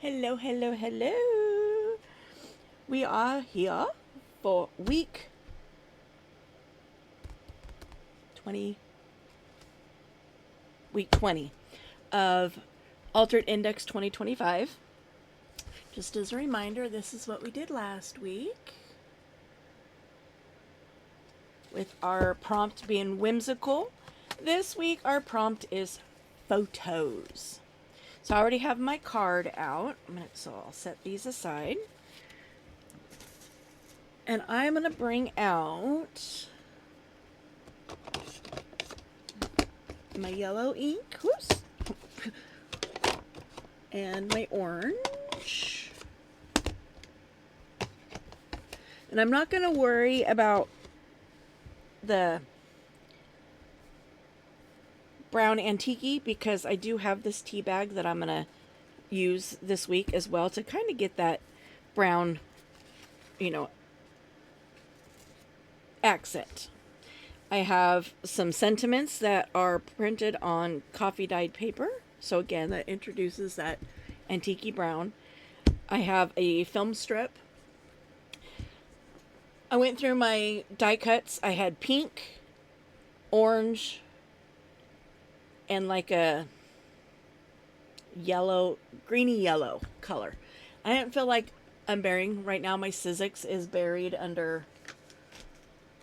Hello, hello, hello. We are here for week 20 of Altered Index 2025. Just as a reminder, this is what we did last week with our prompt being whimsical. This week, our prompt is photos. So I already have my card out, so I'll set these aside. And I'm going to bring out my yellow ink. Whoops. And my orange. And I'm not going to worry about the brown antique because I do have this tea bag that I'm going to use this week as well to kind of get that brown, accent. I have some sentiments that are printed on coffee dyed paper. So again, that introduces that antique brown. I have a film strip. I went through my die cuts. I had pink, orange, and like a yellow, greeny yellow color. I didn't feel like I'm burying right now. My Sizzix is buried under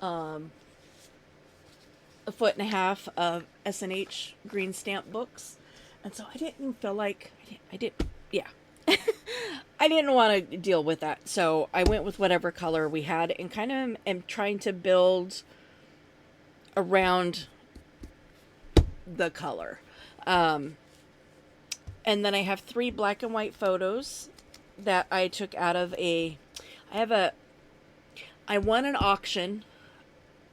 a foot and a half of SNH green stamp books. And so I didn't feel like yeah. I didn't want to deal with that. So I went with whatever color we had and kind of am trying to build around the color. And then I have 3 black and white photos that I took out of I won an auction.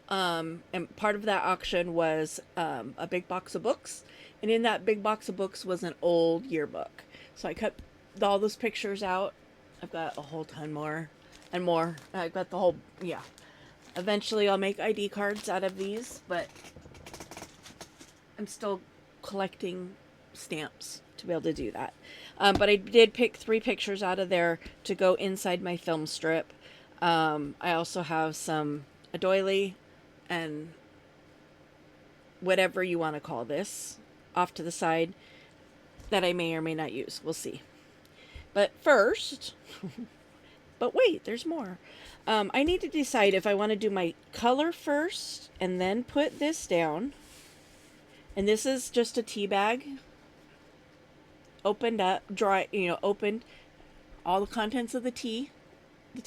And part of that auction was a big box of books. And in that big box of books was an old yearbook. So I cut all those pictures out. I've got a whole ton more and more. I've got the whole, yeah. Eventually I'll make ID cards out of these, but I'm still collecting stamps to be able to do that. But I did pick 3 pictures out of there to go inside my film strip. I also have a doily and whatever you want to call this off to the side that I may or may not use. We'll see. But first, but wait, there's more. I need to decide if I want to do my color first and then put this down. And this is just a tea bag. Opened up, dry, opened all the contents of the tea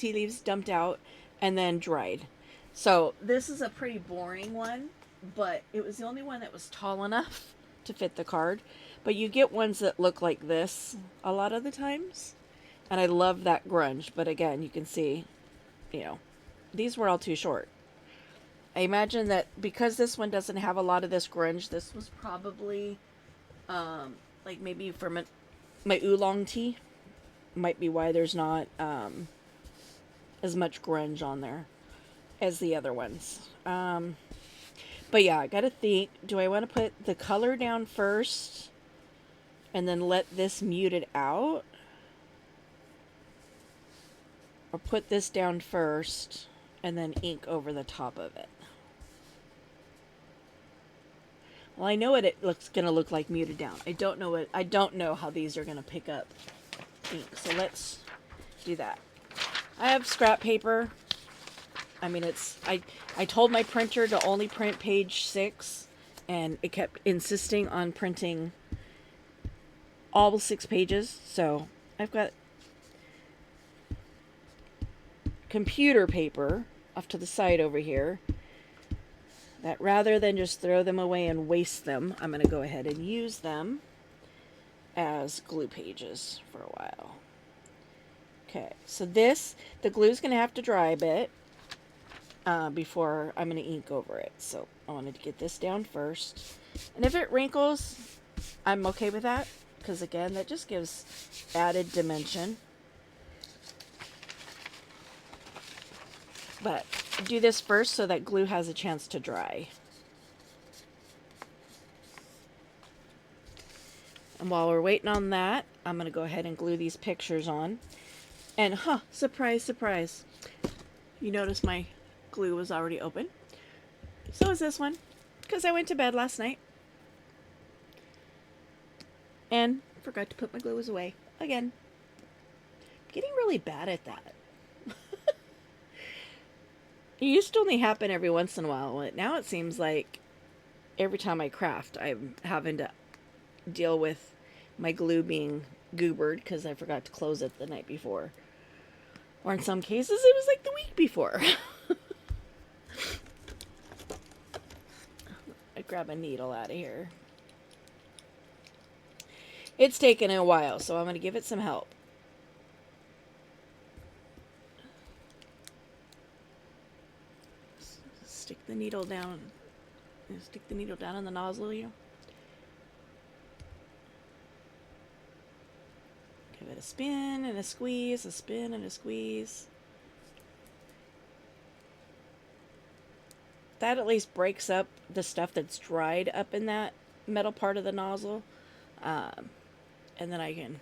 leaves dumped out, and then dried. So this is a pretty boring one, but it was the only one that was tall enough to fit the card. But you get ones that look like this a lot of the times. And I love that grunge. But again, you can see, these were all too short. I imagine that because this one doesn't have a lot of this grunge, this was probably like maybe for my oolong tea. Might be why there's not as much grunge on there as the other ones. But yeah, I gotta think, do I want to put the color down first and then let this mute it out? Or put this down first and then ink over the top of it? Well, I know what it looks gonna look like muted down. I don't know how these are gonna pick up ink. So let's do that. I have scrap paper. I mean, I told my printer to only print page 6, and it kept insisting on printing all 6 pages. So I've got computer paper off to the side over here that rather than just throw them away and waste them, I'm going to go ahead and use them as glue pages for a while. Okay, so the glue's going to have to dry a bit before I'm going to ink over it. So I wanted to get this down first. And if it wrinkles, I'm okay with that, because again, that just gives added dimension. But do this first so that glue has a chance to dry. And while we're waiting on that, I'm going to go ahead and glue these pictures on. And, surprise, surprise. You notice my glue was already open. So is this one, because I went to bed last night and forgot to put my glues away again. Getting really bad at that. It used to only happen every once in a while, but now it seems like every time I craft, I'm having to deal with my glue being goobered because I forgot to close it the night before. Or in some cases, it was like the week before. I grab a needle out of here. It's taken a while, so I'm going to give it some help. Stick the needle down. Stick the needle down in the nozzle here. Give it a spin and a squeeze, a spin and a squeeze. That at least breaks up the stuff that's dried up in that metal part of the nozzle. And then I can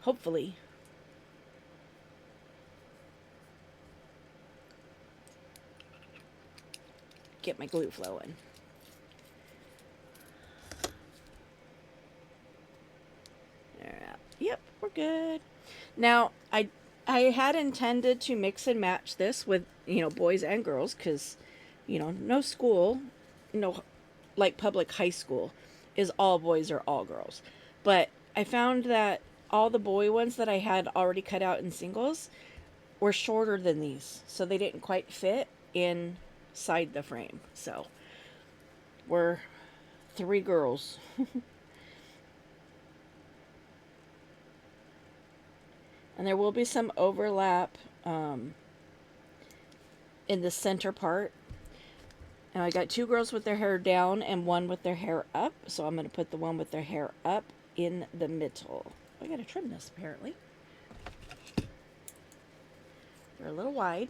hopefully get my glue flowing. Yep, we're good. Now, I had intended to mix and match this with, boys and girls, because, no school, no, like public high school, is all boys or all girls. But I found that all the boy ones that I had already cut out in singles were shorter than these, so they didn't quite fit inside the frame. So we're 3 girls. And there will be some overlap in the center part. Now I got 2 girls with their hair down and 1 with their hair up. So I'm going to put the one with their hair up in the middle. I got to trim this apparently. They're a little wide.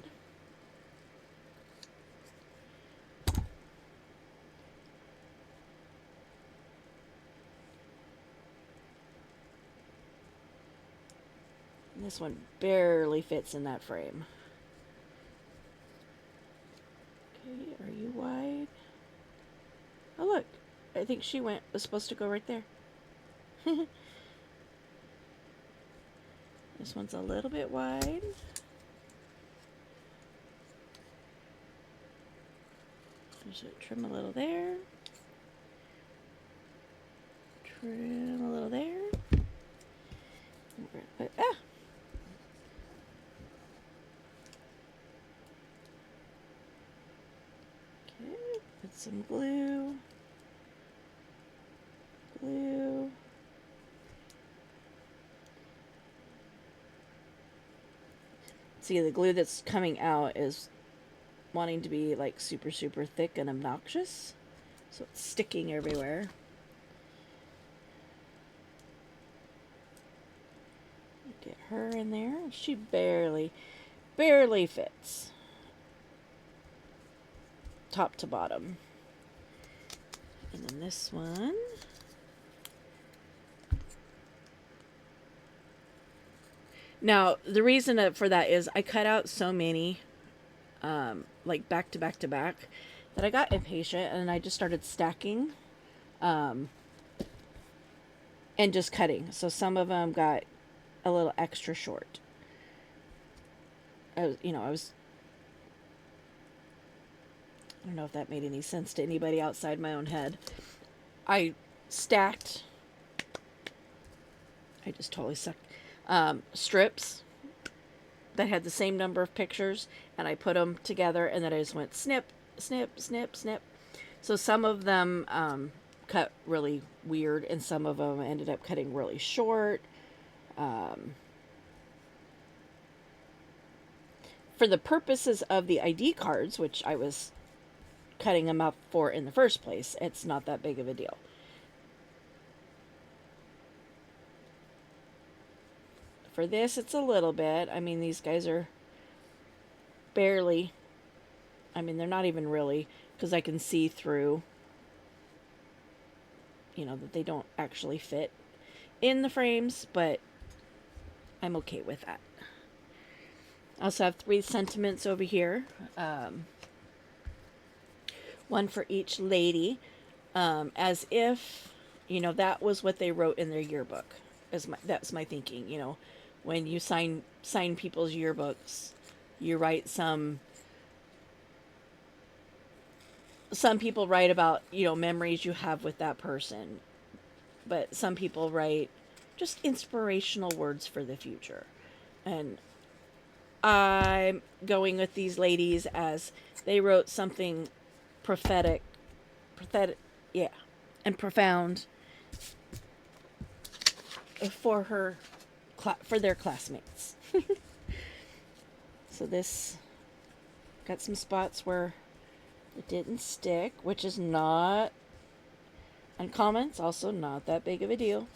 And this one barely fits in that frame. Okay, are you wide? Oh look, I think she was supposed to go right there. This one's a little bit wide. Just trim a little there. Trim a little there. Okay, put some glue. Glue. See, the glue that's coming out is wanting to be like super, super thick and obnoxious. So it's sticking everywhere. Get her in there. She barely fits. Top to bottom. And then this one. Now, the reason for that is I cut out so many, like back to back to back, that I got impatient and I just started stacking, and just cutting. So some of them got a little extra short. I don't know if that made any sense to anybody outside my own head. I stacked. I just totally sucked. Strips that had the same number of pictures, and I put them together, and then I just went snip, snip, snip, snip. So some of them cut really weird, and some of them ended up cutting really short. For the purposes of the ID cards, which I was cutting them up for in the first place, it's not that big of a deal. For this, it's a little bit. I mean, these guys are barely, they're not even really, because I can see through that they don't actually fit in the frames, but I'm okay with that. I also have 3 sentiments over here. One for each lady, as if, that was what they wrote in their yearbook. That's my thinking. When you sign people's yearbooks, you write some people write about, memories you have with that person, but some people write just inspirational words for the future. And I'm going with these ladies as they wrote something prophetic, yeah, and profound for their classmates. So this got some spots where it didn't stick, which is not uncommon. It's also not that big of a deal.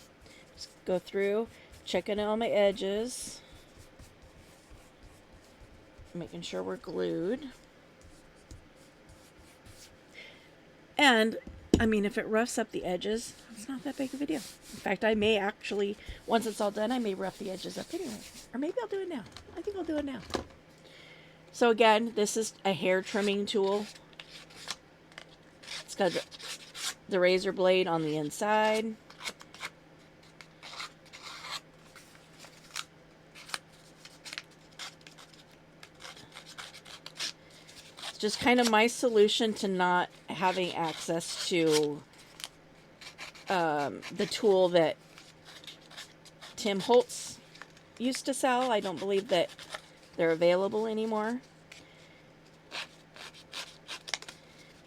Just go through, checking all my edges, making sure we're glued. And, if it roughs up the edges, it's not that big of a deal. In fact, I may actually, once it's all done, I may rough the edges up anyway. Or maybe I'll do it now. I think I'll do it now. So again, this is a hair trimming tool. It's got the razor blade on the inside. It's just kind of my solution to not having access to the tool that Tim Holtz used to sell. I don't believe that they're available anymore.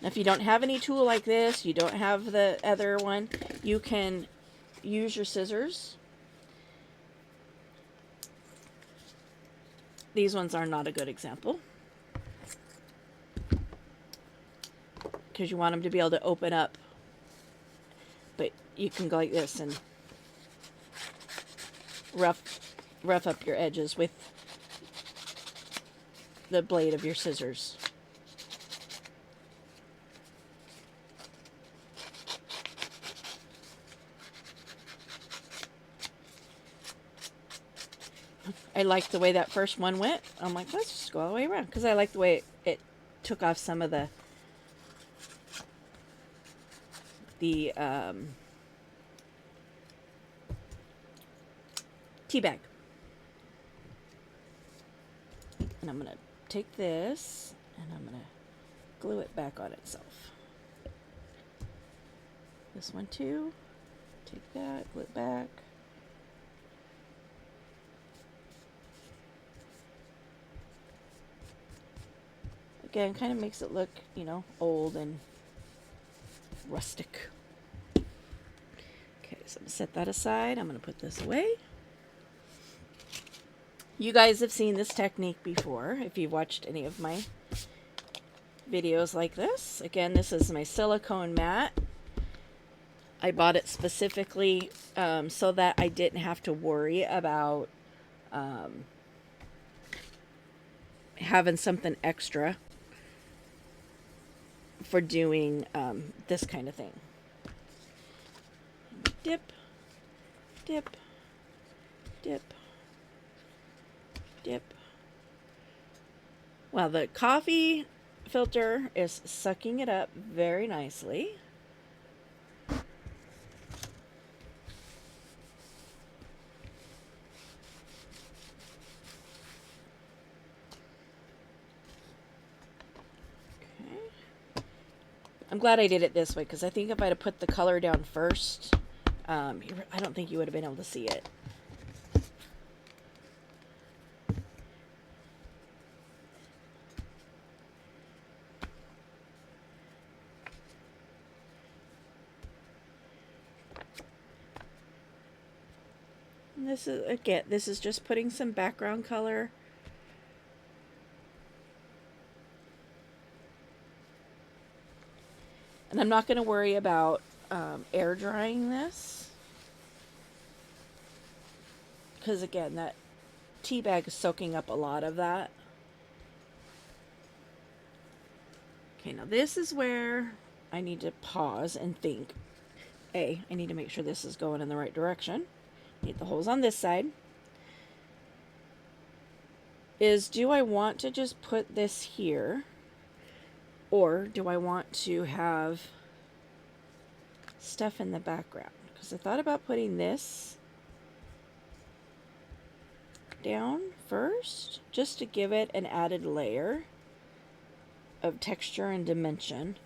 Now, if you don't have any tool like this, you don't have the other one, you can use your scissors. These ones are not a good example, because you want them to be able to open up. But you can go like this and rough up your edges with the blade of your scissors. I like the way that first one went. I'm like, let's just go all the way around, because I like the way it took off some of the tea bag. And I'm going to take this and I'm going to glue it back on itself. This one too. Take that, glue it back. Again, kind of makes it look, old and rustic. Okay, so I'm going to set that aside. I'm going to put this away. You guys have seen this technique before if you've watched any of my videos like this. Again, this is my silicone mat. I bought it specifically so that I didn't have to worry about having something extra for doing this kind of thing. Dip, dip, dip, dip. Well, the coffee filter is sucking it up very nicely. I'm glad I did it this way, because I think if I'd have put the color down first, I don't think you would have been able to see it. And this is just putting some background color. And I'm not going to worry about air drying this, because again, that tea bag is soaking up a lot of that. Okay, now this is where I need to pause and think. I need to make sure this is going in the right direction. Need the holes on this side. Is, do I want to just put this here? Or do I want to have stuff in the background? Because I thought about putting this down first, just to give it an added layer of texture and dimension.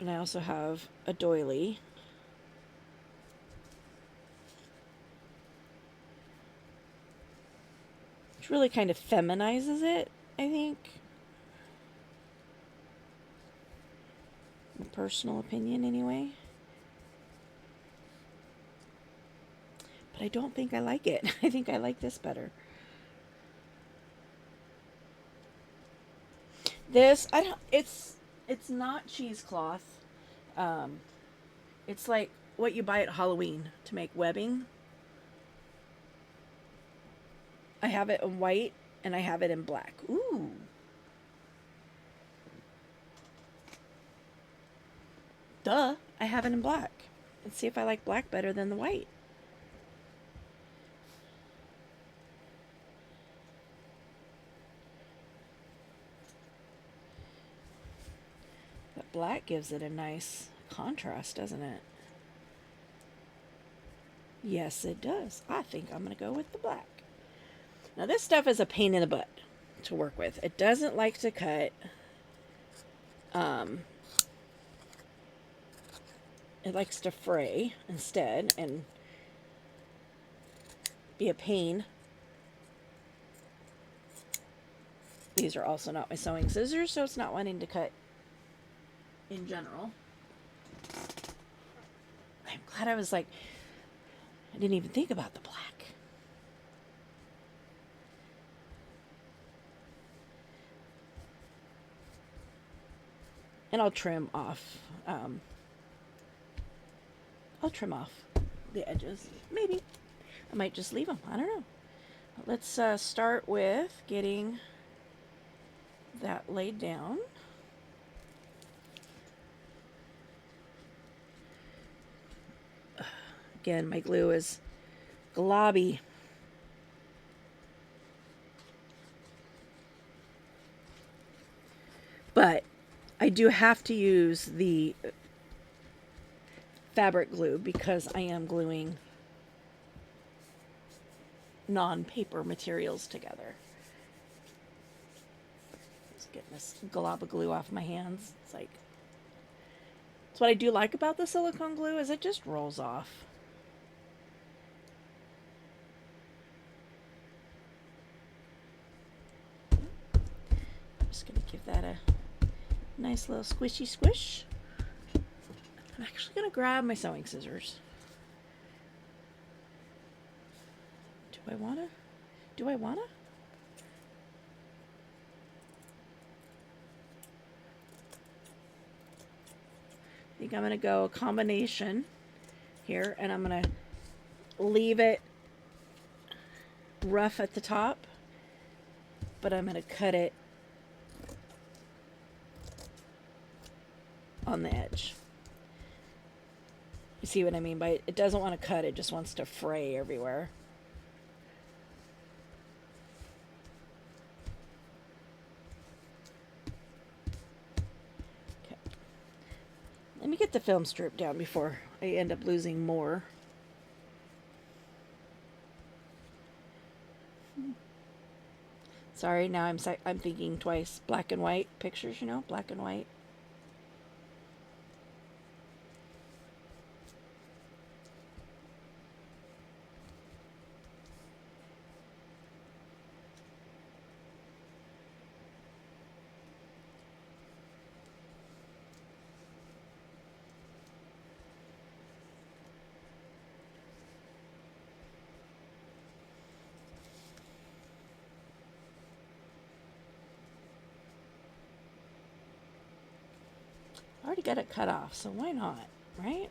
And I also have a doily. Which really kind of feminizes it, I think. My personal opinion, anyway. But I don't think I like it. I think I like this better. This, I don't, it's not cheesecloth. It's like what you buy at Halloween to make webbing. I have it in white and I have it in black. Ooh. Duh, I have it in black. Let's see if I like black better than the white. But black gives it a nice contrast, doesn't it? Yes, it does. I think I'm going to go with the black. Now, this stuff is a pain in the butt to work with. It doesn't like to cut. It likes to fray instead and be a pain. These are also not my sewing scissors, so it's not wanting to cut in general. I'm glad I was like, I didn't even think about the black. And I'll trim off. I'll trim off the edges. Maybe. I might just leave them. I don't know. Let's start with getting that laid down. Again, my glue is globby. But I do have to use the fabric glue because I am gluing non-paper materials together. Just getting this glob of glue off my hands. It's like, that's what I do like about the silicone glue, is it just rolls off. Just gonna give that a nice little squishy squish. I'm actually gonna grab my sewing scissors. Do I wanna? I think I'm gonna go a combination here, and I'm gonna leave it rough at the top, but I'm gonna cut it on the edge. You see what I mean by it doesn't want to cut, it just wants to fray everywhere. Okay. Let me get the film strip down before I end up losing more. Sorry, now I'm thinking twice. Black and white pictures, you know, black and white. I already got it cut off, so why not, right?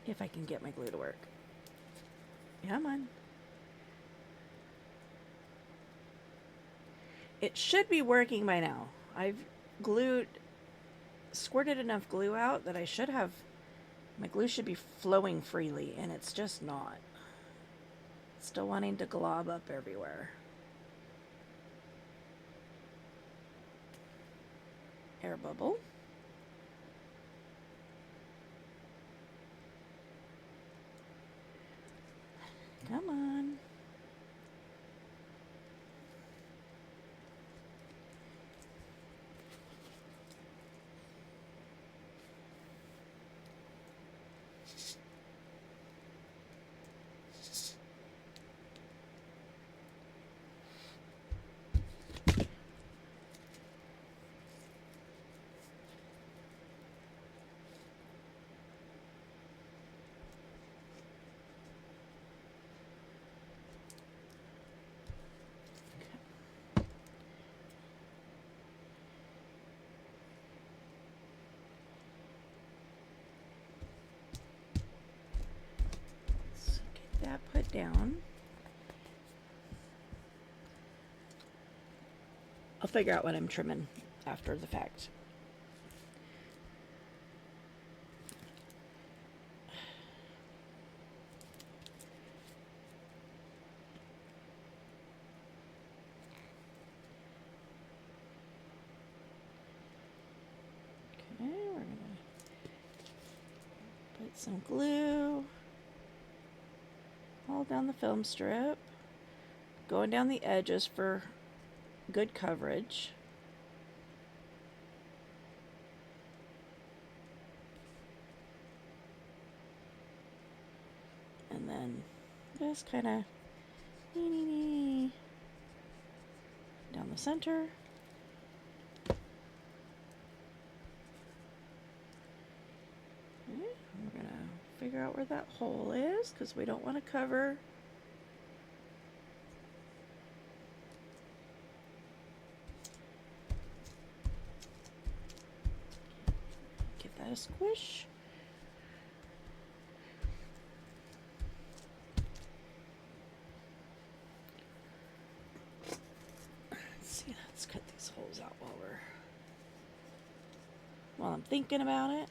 If I can get my glue to work. Come on. It should be working by now. I've squirted enough glue out that I should have, my glue should be flowing freely, and it's just not. Still wanting to glob up everywhere. Air bubble. Come on. Let's get that put down. I'll figure out what I'm trimming after the fact. Okay, we're gonna put some glue all down the film strip, going down the edges for good coverage. And then just kind of down the center. Okay, we're gonna figure out where that hole is because we don't want to cover give that a squish. Let's cut these holes out while I'm thinking about it.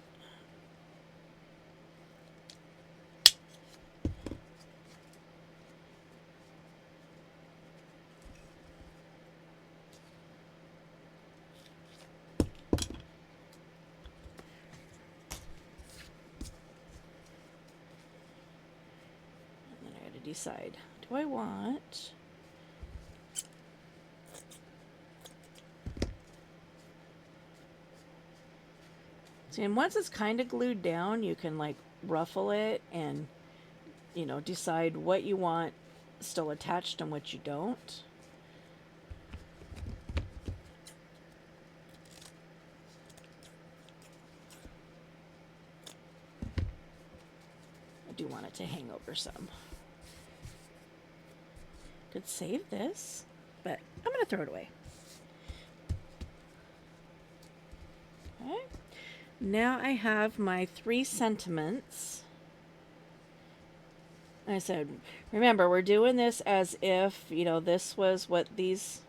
And then I gotta decide, do I want see, and once it's kind of glued down, you can like ruffle it and, you know, decide what you want still attached and what you don't. I do want it to hang over some. Could save this, but I'm going to throw it away. Okay. Now I have my 3 sentiments. I said, remember, we're doing this as if, you know, this was what these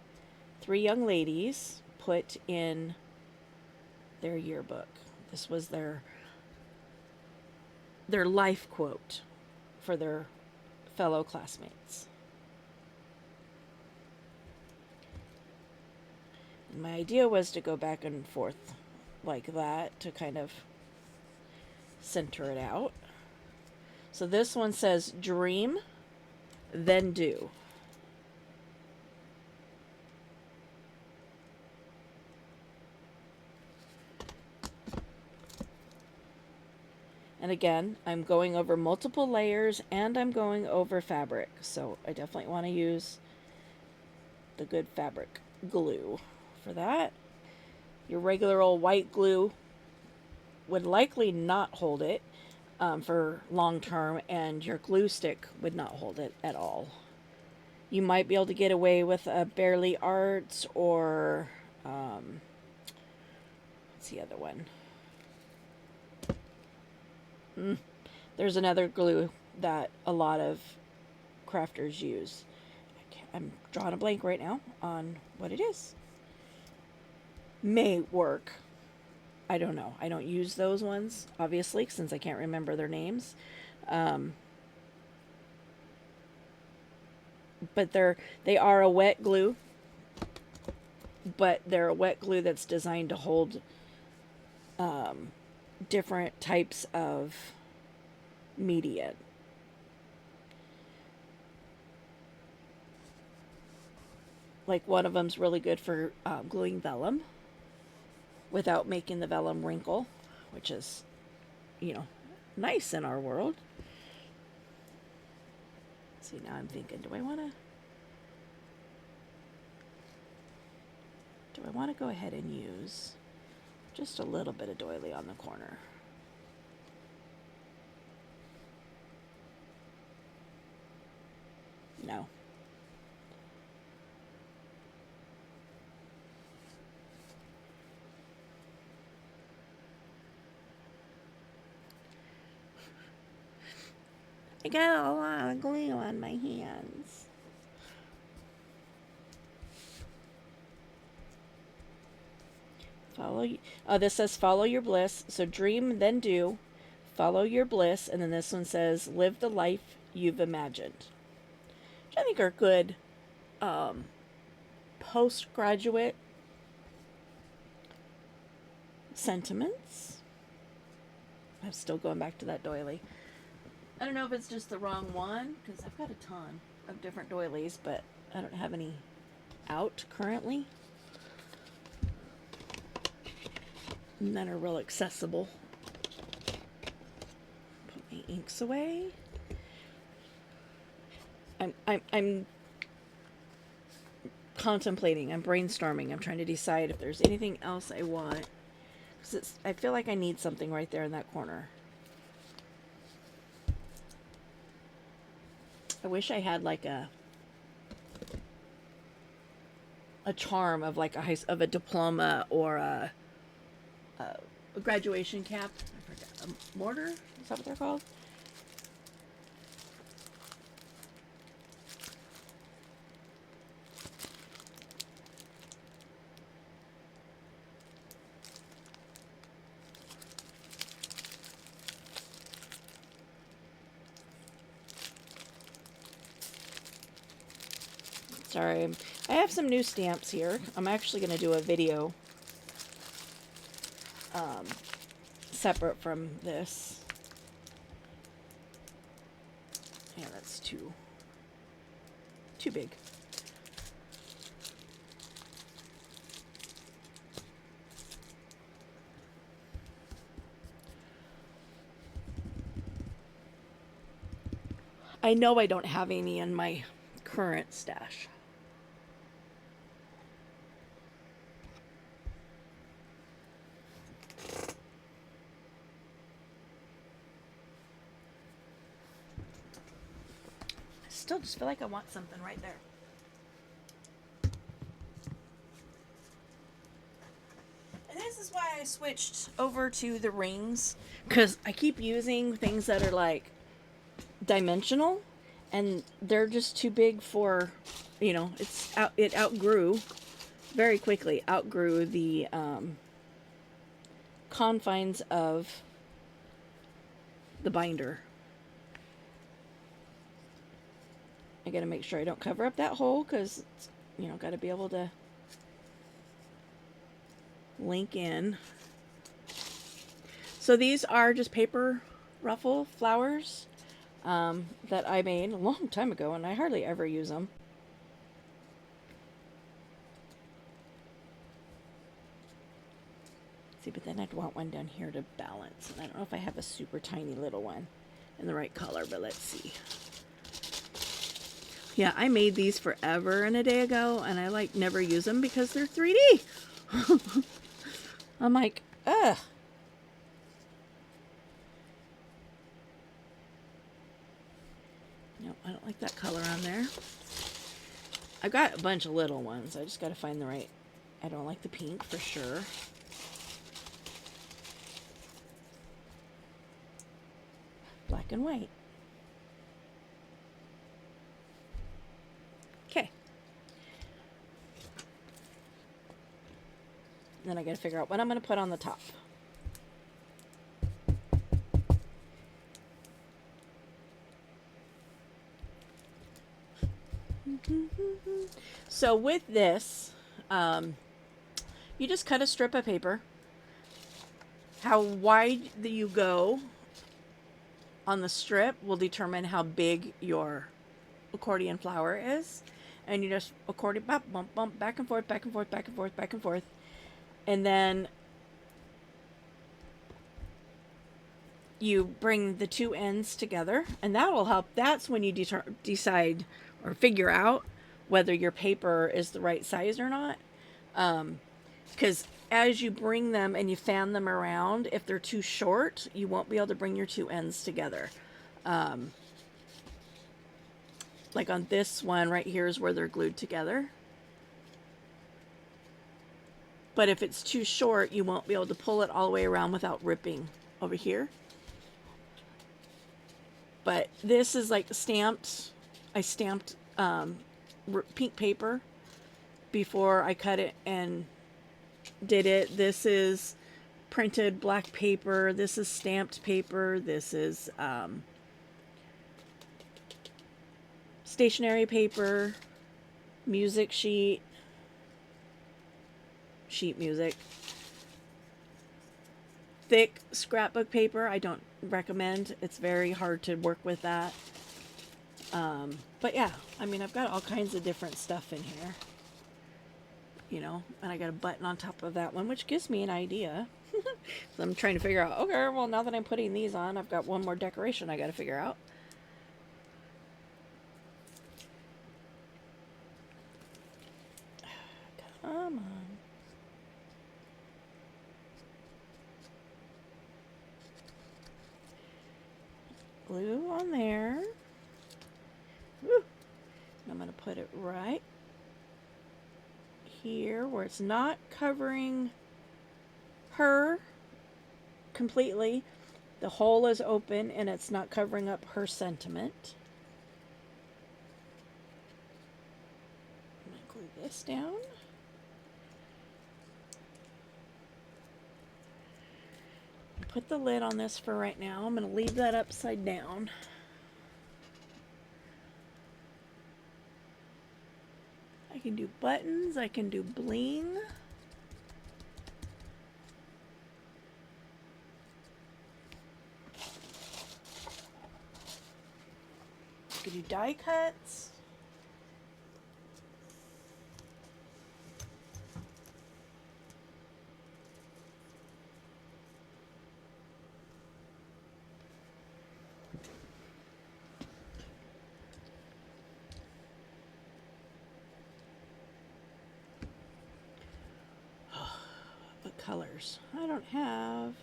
3 young ladies put in their yearbook. This was their life quote for their fellow classmates. And my idea was to go back and forth like that to kind of center it out. So this one says dream, then do. And again, I'm going over multiple layers and I'm going over fabric. So I definitely want to use the good fabric glue for that. Your regular old white glue would likely not hold it for long term, and your glue stick would not hold it at all. You might be able to get away with a Bearly Arts or what's the other one? There's another glue that a lot of crafters use. I can't I'm drawing a blank right now on what it is. May work. I don't know. I don't use those ones, obviously, since I can't remember their names. But they are a wet glue, but they're a wet glue that's designed to hold different types of media. Like one of them's really good for gluing vellum without making the vellum wrinkle, which is, nice in our world. See, now I'm thinking, do I want to go ahead and use just a little bit of doily on the corner? No. I got a lot of glue on my hands. This says follow your bliss. So dream, then do. Follow your bliss. And then this one says live the life you've imagined. Which I think are good postgraduate sentiments. I'm still going back to that doily. I don't know if it's just the wrong one, because I've got a ton of different doilies, but I don't have any out currently. And that are real accessible. Put my inks away. I'm contemplating, I'm brainstorming, I'm trying to decide if there's anything else I want. Because I feel like I need something right there in that corner. I wish I had like a charm of like of a diploma or a graduation cap. I forgot. A mortar? Is that what they're called? Sorry. I have some new stamps here. I'm actually going to do a video separate from this. Yeah, that's too big. I know I don't have any in my current stash. Still just feel like I want something right there. And this is why I switched over to the rings, because I keep using things that are like dimensional and they're just too big for, it outgrew very quickly, outgrew the confines of the binder. I gotta make sure I don't cover up that hole, because, gotta be able to link in. So these are just paper ruffle flowers that I made a long time ago, and I hardly ever use them. See, but then I'd want one down here to balance. And I don't know if I have a super tiny little one in the right color, but let's see. Yeah, I made these forever and a day ago, and I never use them because they're 3D. I'm like, ugh. No, I don't like that color on there. I've got a bunch of little ones. I just got to find the right. I don't like the pink for sure. Black and white. Okay. then I got to figure out what I'm going to put on the top. So with this, you just cut a strip of paper. How wide you go on the strip will determine how big your accordion flower is. And you just accordion, bump, bump, bump, back and forth, back and forth, back and forth, back and forth. And then you bring the two ends together, and that will help. That's when you decide or figure out whether your paper is the right size or not. Because as you bring them and you fan them around, if they're too short, you won't be able to bring your two ends together. Like on this one right here is where they're glued together. But if it's too short, you won't be able to pull it all the way around without ripping over here. But this is like stamped. I stamped pink paper before I cut it and did it. This is printed black paper. This is stamped paper. This is stationery paper, music sheet music. Thick scrapbook paper, I don't recommend. It's very hard to work with that. But yeah, I mean, I've got all kinds of different stuff in here. You know, and I got a button on top of that one, which gives me an idea. So I'm trying to figure out, okay, well, now that I'm putting these on, I've got one more decoration I got to figure out. Come on. Glue on there. Woo. I'm going to put it right here where it's not covering her completely. The hole is open and it's not covering up her sentiment. I'm going to glue this down. Put the lid on this for right now. I'm going to leave that upside down. I can do buttons. I can do bling. I can do die cuts. Colors. I don't have.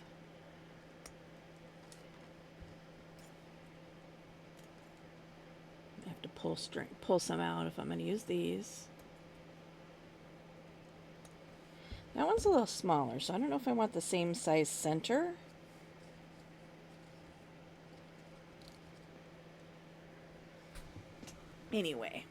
I have to pull some out if I'm going to use these. That one's a little smaller, so I don't know if I want the same size center. Anyway.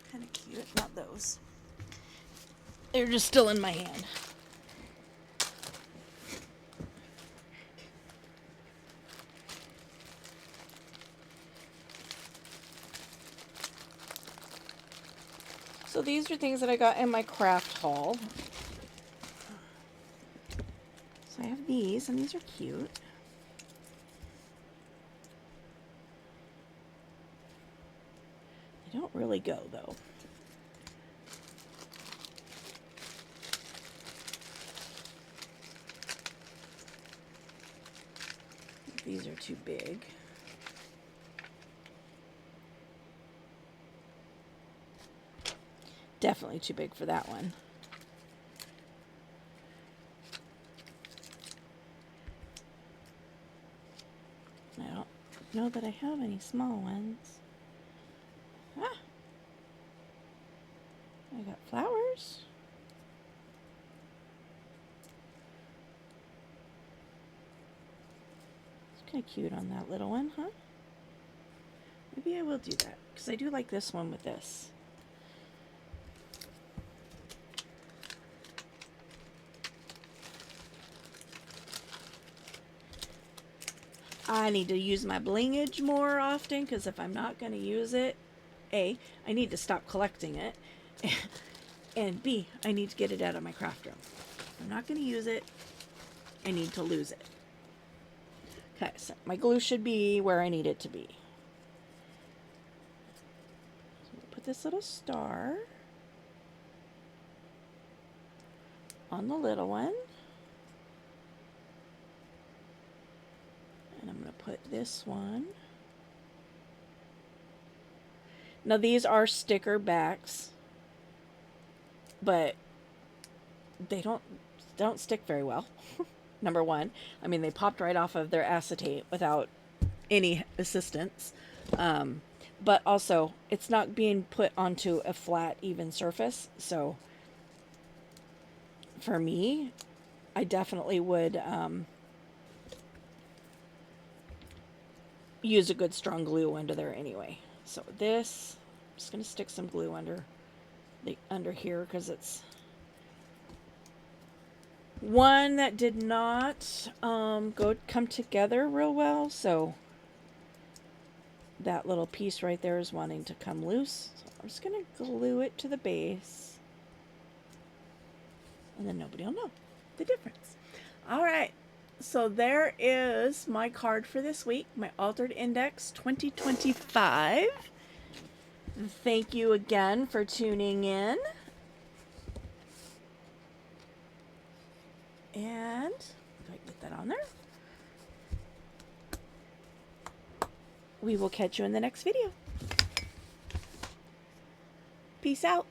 Kind of cute. Not those. They're just still in my hand. So these are things that I got in my craft haul. So I have these, and these are cute. They don't really go, though. These are too big. Definitely too big for that one. know that I have any small ones. Ah, I got flowers. It's kind of cute on that little one, huh? Maybe I will do that, because I do like this one with this. I need to use my blingage more often, because if I'm not going to use it, A, I need to stop collecting it, and B, I need to get it out of my craft room. If I'm not going to use it, I need to lose it. Okay, so my glue should be where I need it to be. So put this little star on the little one. And I'm going to put this one. Now these are sticker backs, but they don't stick very well. Number one, I mean, they popped right off of their acetate without any assistance. But also, it's not being put onto a flat, even surface. So for me, I definitely would use a good strong glue under there anyway. So this, I'm just going to stick some glue under here, because it's one that did not come together real well. So that little piece right there is wanting to come loose. So I'm just going to glue it to the base, and then nobody will know the difference. All right. So there is my card for this week, my Altered Index 2025. Thank you again for tuning in. And if I get that on there, we will catch you in the next video. Peace out.